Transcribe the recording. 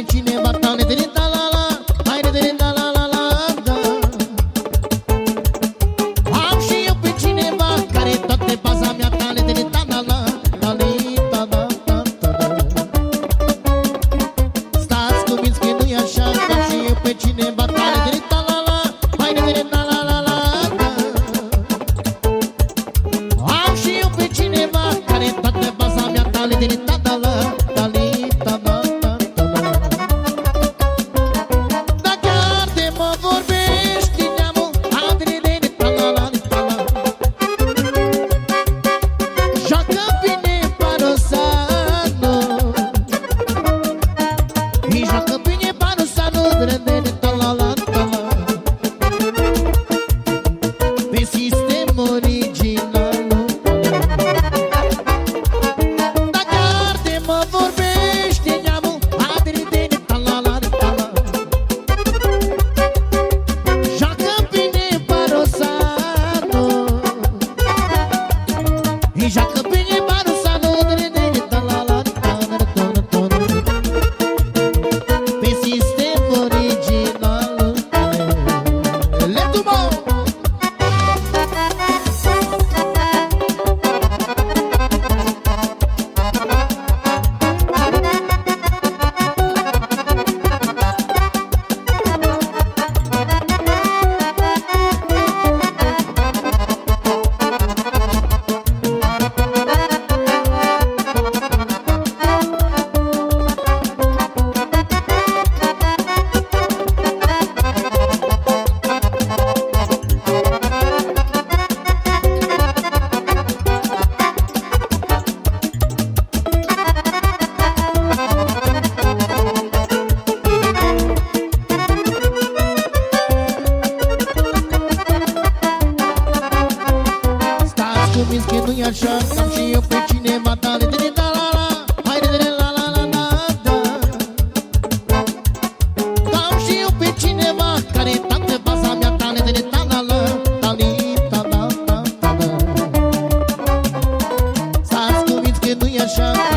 pe cineva tale de da la la, hai de da la la la da. Am și eu pe cineva care toate baza mea tale de da la la, tale da da da da. Stați convins că nu-i așa, am și eu pe cineva tale de da la la, hai de da la la la da. Am și eu pe cineva care toate baza mea tale de da la la. Convins că nu-i așa, am și eu pe cineva tale de da la la, hai de la la la la da. Am și eu pe cineva care toată baza mea tale de da la la, tali da da da da. S-ați convins că nu-i așa.